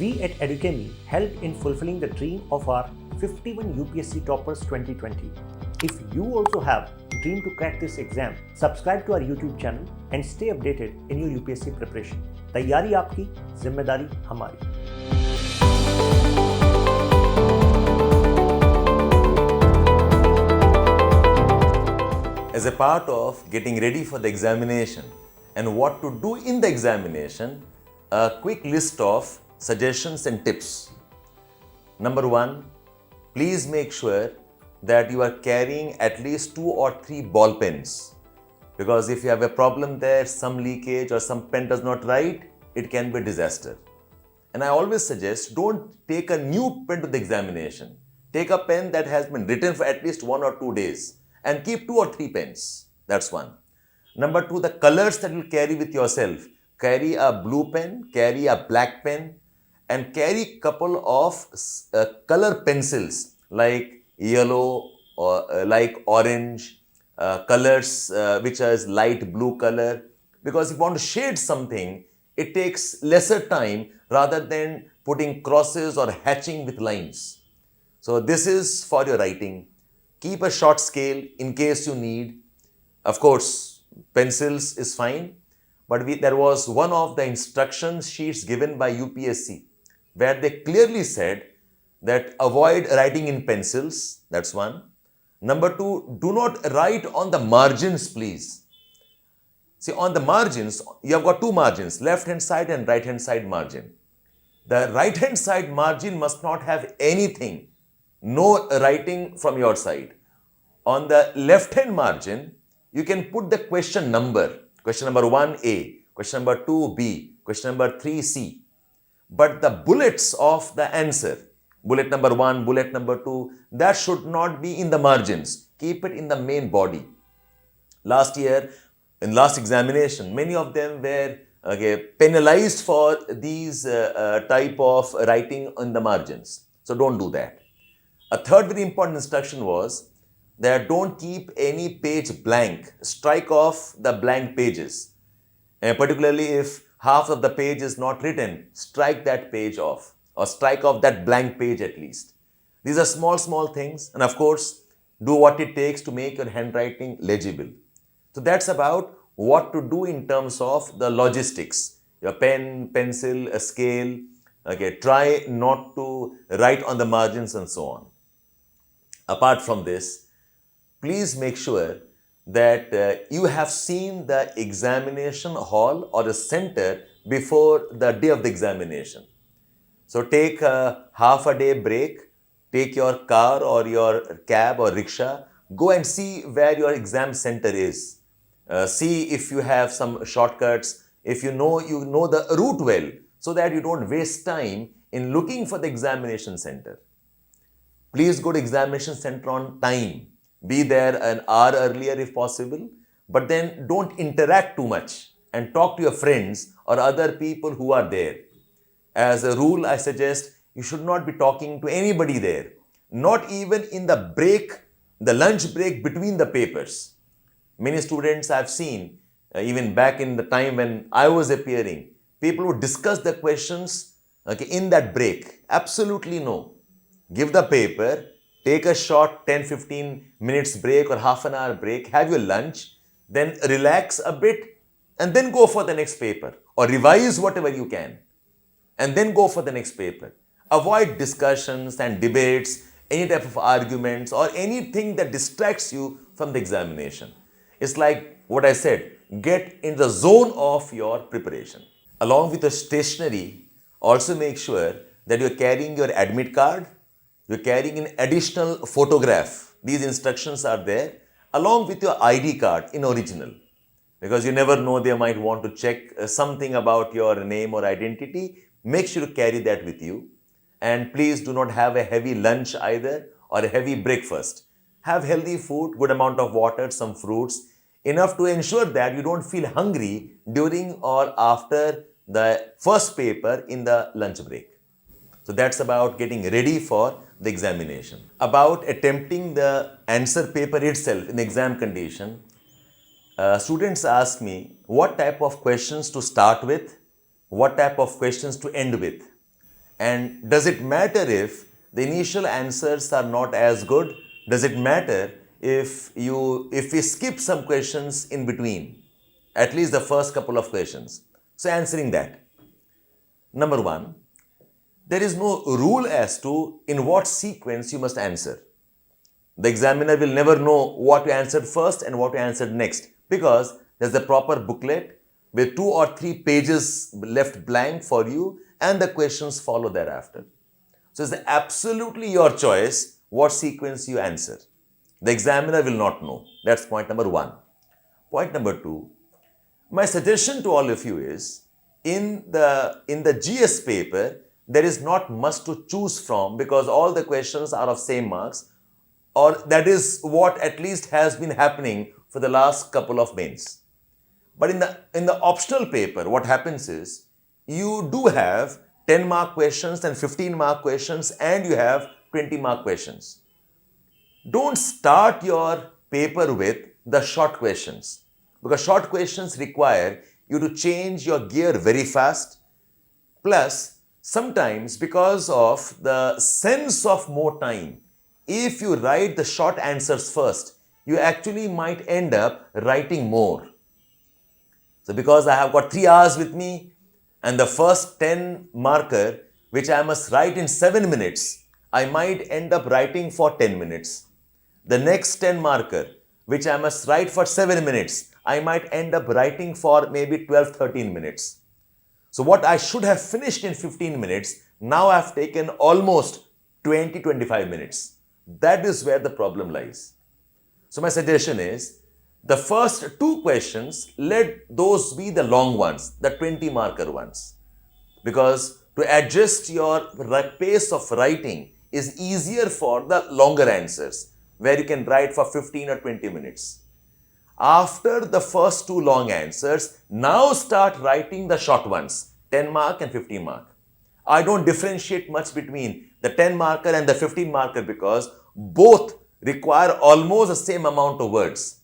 We at Edukemy help in fulfilling the dream of our 51 UPSC toppers 2020. If you also have dream to crack this exam, subscribe to our YouTube channel and stay updated in your UPSC preparation. तैयारी आपकी, जिम्मेदारी हमारी. As a part of getting ready for the examination and what to do in the examination, a quick list of suggestions and tips. Number one, please make sure that you are carrying at least 2 or 3 ball pens, because if you have a problem there, some leakage or some pen does not write, it can be a disaster. And I always suggest, don't take a new pen to the examination. Take a pen that has been written for at least 1 or 2 days and keep 2 or 3 pens. That's one. Number two, the colors that you carry with yourself. Carry a blue pen, carry a black pen, and carry couple of color pencils like yellow or like orange, colors which is light blue color. Because if you want to shade something, it takes lesser time rather than putting crosses or hatching with lines. So this is for your writing. Keep a short scale in case you need. Of course, pencils is fine, but there was one of the instruction sheets given by UPSC where they clearly said that avoid writing in pencils. That's one. Number two, do not write on the margins, please. See, on the margins, you have got 2 margins, left hand side and right hand side margin. The right hand side margin must not have anything, no writing from your side. On the left hand margin, you can put the question number 1A, question number 2B, question number 3C. But the bullets of the answer, bullet number 1, bullet number 2, that should not be in the margins. Keep it in the main body. Last year, in last examination, many of them were penalized for these type of writing in the margins. So don't do that. A third very important instruction was that don't keep any page blank. Strike off the blank pages. And particularly if half of the page is not written, strike that page off or strike off that blank page at least. These are small things, and of course, do what it takes to make your handwriting legible. So that's about what to do in terms of the logistics. Your pen, pencil, a scale. Try not to write on the margins and so on. Apart from this, please make sure that you have seen the examination hall or the center before the day of the examination. So take a half a day break, take your car or your cab or rickshaw, go and see where your exam center is. See if you have some shortcuts, if you know the route well, so that you don't waste time in looking for the examination center. Please go to examination center on time. Be there an hour earlier if possible, but then don't interact too much and talk to your friends or other people who are there. As a rule, I suggest you should not be talking to anybody there, not even in the break, the lunch break between the papers. Many students I've seen, even back in the time when I was appearing, people would discuss the questions in that break. Absolutely no. Give the paper, take a short 10-15 minutes break or half an hour break, have your lunch, then relax a bit and then go for the next paper or revise whatever you can and then go for the next paper. Avoid discussions and debates, any type of arguments or anything that distracts you from the examination. It's like what I said, get in the zone of your preparation. Along with the stationery, also make sure that you're carrying your admit card, you're carrying an additional photograph. These instructions are there along with your ID card in original. Because you never know, they might want to check something about your name or identity. Make sure to carry that with you. And please do not have a heavy lunch either or a heavy breakfast. Have healthy food, good amount of water, some fruits, enough to ensure that you don't feel hungry during or after the first paper in the lunch break. So that's about getting ready for the examination. About attempting the answer paper itself in the exam condition, students ask me what type of questions to start with, what type of questions to end with. And does it matter if the initial answers are not as good? Does it matter if we skip some questions in between? At least the first couple of questions. So answering that. Number one, there is no rule as to in what sequence you must answer. The examiner will never know what you answered first and what you answered next, because there's a proper booklet with 2 or 3 pages left blank for you and the questions follow thereafter. So it's absolutely your choice what sequence you answer. The examiner will not know. That's point number one. Point number two, my suggestion to all of you is, in the GS paper, there is not much to choose from because all the questions are of same marks, or that is what at least has been happening for the last couple of mains. But in the optional paper, what happens is, you do have 10 mark questions and 15 mark questions and you have 20 mark questions. Don't start your paper with the short questions, because short questions require you to change your gear very fast. Plus, sometimes because of the sense of more time, if you write the short answers first, you actually might end up writing more. So because I have got 3 hours with me and the first 10 marker which I must write in 7 minutes, I might end up writing for 10 minutes. The next 10 marker which I must write for 7 minutes, I might end up writing for maybe 12-13 minutes. So what I should have finished in 15 minutes, now I've taken almost 20-25 minutes. That is where the problem lies. So my suggestion is, the first 2 questions, let those be the long ones, the 20 marker ones. Because to adjust your pace of writing is easier for the longer answers, where you can write for 15 or 20 minutes. After the first 2 long answers, now start writing the short ones, 10 mark and 15 mark. I don't differentiate much between the 10 marker and the 15 marker because both require almost the same amount of words.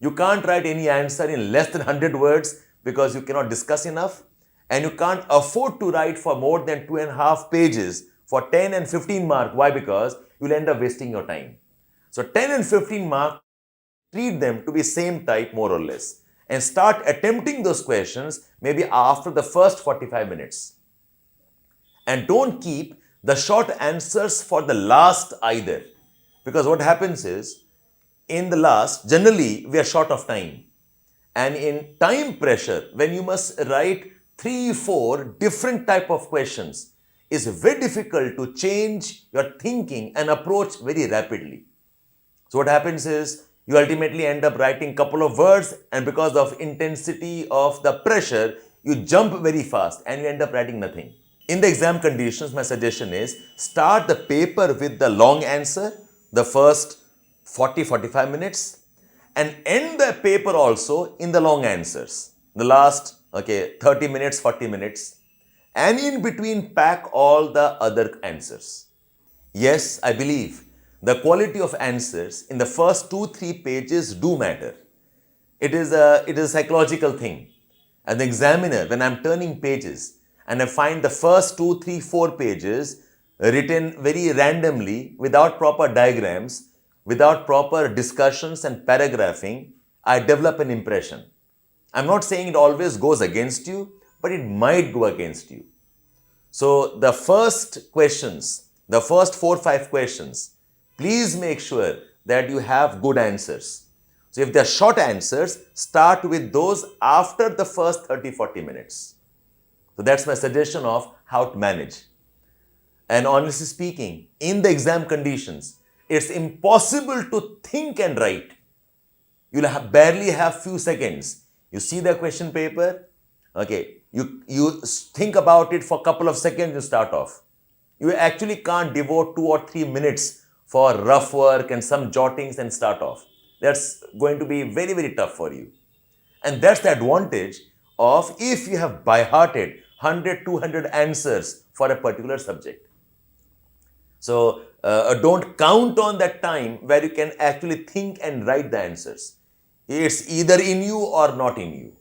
You can't write any answer in less than 100 words because you cannot discuss enough, and you can't afford to write for more than 2.5 pages for 10 and 15 mark. Why? Because you'll end up wasting your time. So 10 and 15 mark, treat them to be same type more or less, and start attempting those questions maybe after the first 45 minutes. And don't keep the short answers for the last either, because what happens is, in the last, generally we are short of time, and in time pressure, when you must write 3-4 different type of questions, it's very difficult to change your thinking and approach very rapidly. So what happens is, you ultimately end up writing couple of words, and because of intensity of the pressure, you jump very fast and you end up writing nothing. In the exam conditions, my suggestion is, start the paper with the long answer, the first 40-45 minutes, and end the paper also in the long answers, the last 30 minutes, 40 minutes, and in between pack all the other answers. Yes, I believe the quality of answers in the first 2-3 pages do matter. It is a psychological thing. As an examiner, when I'm turning pages and I find the first 2-3-4 pages written very randomly, without proper diagrams, without proper discussions and paragraphing, I develop an impression. I'm not saying it always goes against you, but it might go against you. So the first questions, the first 4-5 questions, please make sure that you have good answers. So if they're short answers, start with those after the first 30-40 minutes. So that's my suggestion of how to manage. And honestly speaking, in the exam conditions, it's impossible to think and write. You'll barely have few seconds. You see the question paper, you think about it for a couple of seconds, you start off. You actually can't devote 2 or 3 minutes for rough work and some jottings and start off. That's going to be very, very tough for you. And that's the advantage of if you have by-hearted 100-200 answers for a particular subject. So don't count on that time where you can actually think and write the answers. It's either in you or not in you.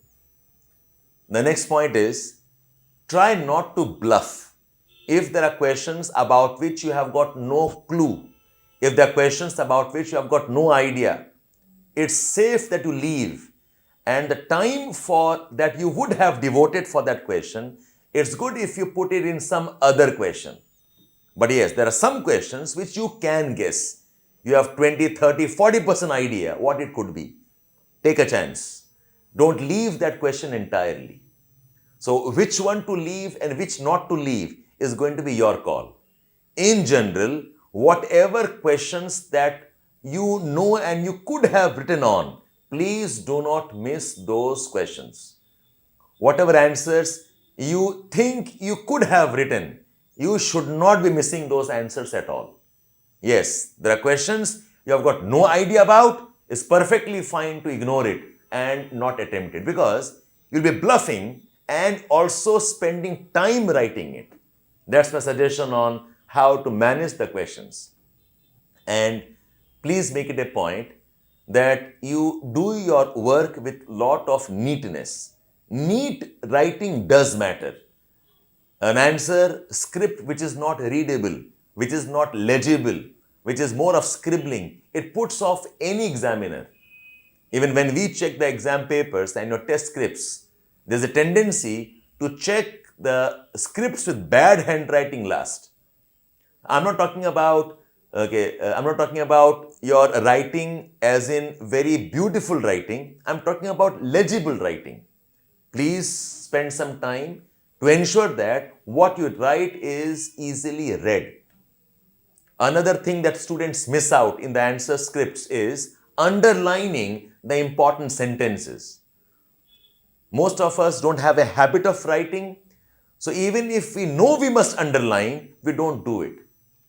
The next point is, try not to bluff. If there are questions about which you have got no clue, if there are questions about which you have got no idea, it's safe that you leave. And the time for that you would have devoted for that question, it's good if you put it in some other question. But yes, there are some questions which you can guess. You have 20, 30, 40% idea what it could be. Take a chance. Don't leave that question entirely. So which one to leave and which not to leave is going to be your call. In general, whatever questions that you know and you could have written on, please do not miss those questions. Whatever answers you think you could have written, you should not be missing those answers at all. Yes, there are questions you have got no idea about. It's perfectly fine to ignore it and not attempt it, because you'll be bluffing and also spending time writing it. That's my suggestion on how to manage the questions. And please make it a point that you do your work with lot of neatness. Neat writing does matter. An answer script which is not readable, which is not legible, which is more of scribbling, it puts off any examiner. Even when we check the exam papers and your test scripts, there's a tendency to check the scripts with bad handwriting last. I'm not talking about your writing as in very beautiful writing. I'm talking about legible writing. Please spend some time to ensure that what you write is easily read. Another thing that students miss out in the answer scripts is underlining the important sentences. Most of us don't have a habit of writing, so even if we know we must underline, we don't do it.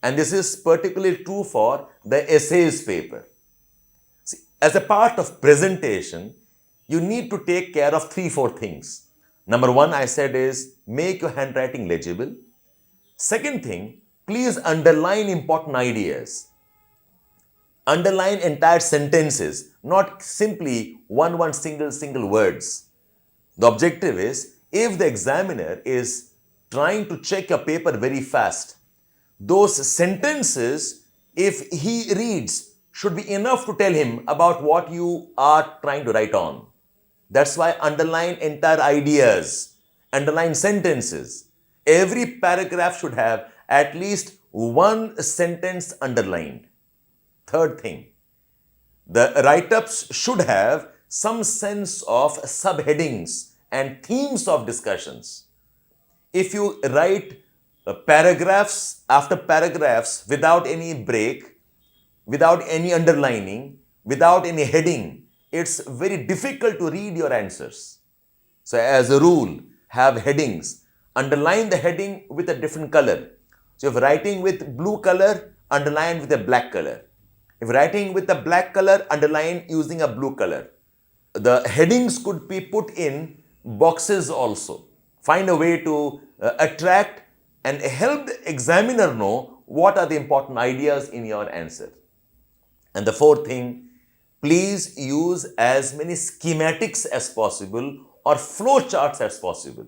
And this is particularly true for the essays paper. See, as a part of presentation, you need to take care of 3-4 things. Number one, I said, is make your handwriting legible. Second thing, please underline important ideas. Underline entire sentences, not simply one single words. The objective is, if the examiner is trying to check your paper very fast, those sentences, if he reads, should be enough to tell him about what you are trying to write on. That's why underline entire ideas, underline sentences. Every paragraph should have at least one sentence underlined. Third thing, the write-ups should have some sense of subheadings and themes of discussions. If you write paragraphs after paragraphs without any break, without any underlining, without any heading, it's very difficult to read your answers. So as a rule, have headings. Underline the heading with a different color. So if writing with blue color, underline with a black color. If writing with a black color, underline using a blue color. The headings could be put in boxes also. Find a way to attract and help the examiner know what are the important ideas in your answer. And the fourth thing, please use as many schematics as possible or flow charts as possible.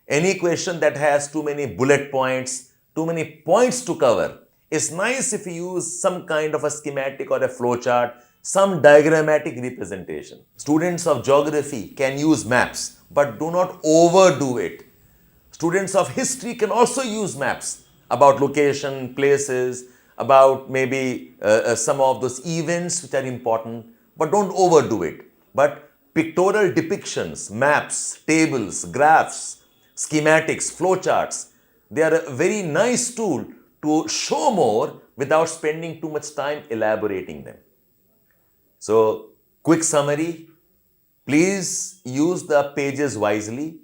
Any question that has too many bullet points, too many points to cover, it's nice if you use some kind of a schematic or a flow chart, some diagrammatic representation. Students of geography can use maps, but do not overdo it. Students of history can also use maps about location, places, about maybe some of those events which are important, but don't overdo it. But pictorial depictions, maps, tables, graphs, schematics, flowcharts, they are a very nice tool to show more without spending too much time elaborating them. So, quick summary, please use the pages wisely.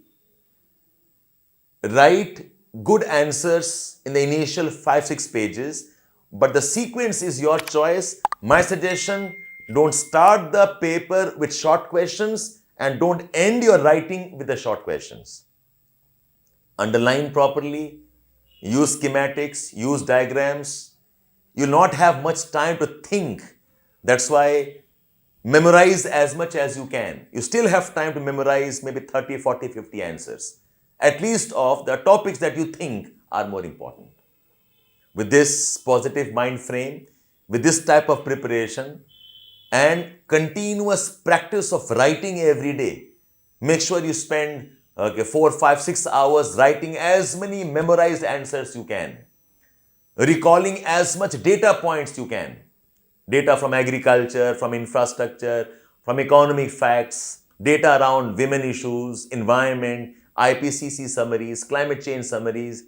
Write good answers in the initial 5-6 pages, but the sequence is your choice. My suggestion, don't start the paper with short questions and don't end your writing with the short questions. Underline properly, use schematics, use diagrams. You'll not have much time to think. That's why memorize as much as you can. You still have time to memorize maybe 30, 40, 50 answers. At least of the topics that you think are more important. With this positive mind frame, with this type of preparation and continuous practice of writing every day, make sure you spend 4, 5, 6 hours writing as many memorized answers you can, recalling as much data points you can. Data from agriculture, from infrastructure, from economic facts, data around women issues, environment, IPCC summaries, climate change summaries,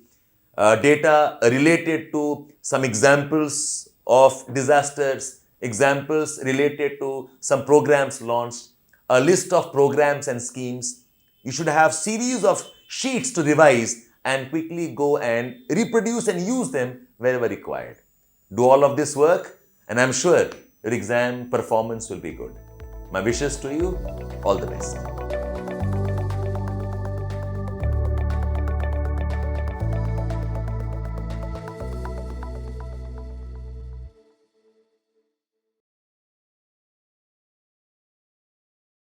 data related to some examples of disasters, examples related to some programs launched, a list of programs and schemes. You should have series of sheets to revise and quickly go and reproduce and use them wherever required. Do all of this work and I'm sure your exam performance will be good. My wishes to you, all the best.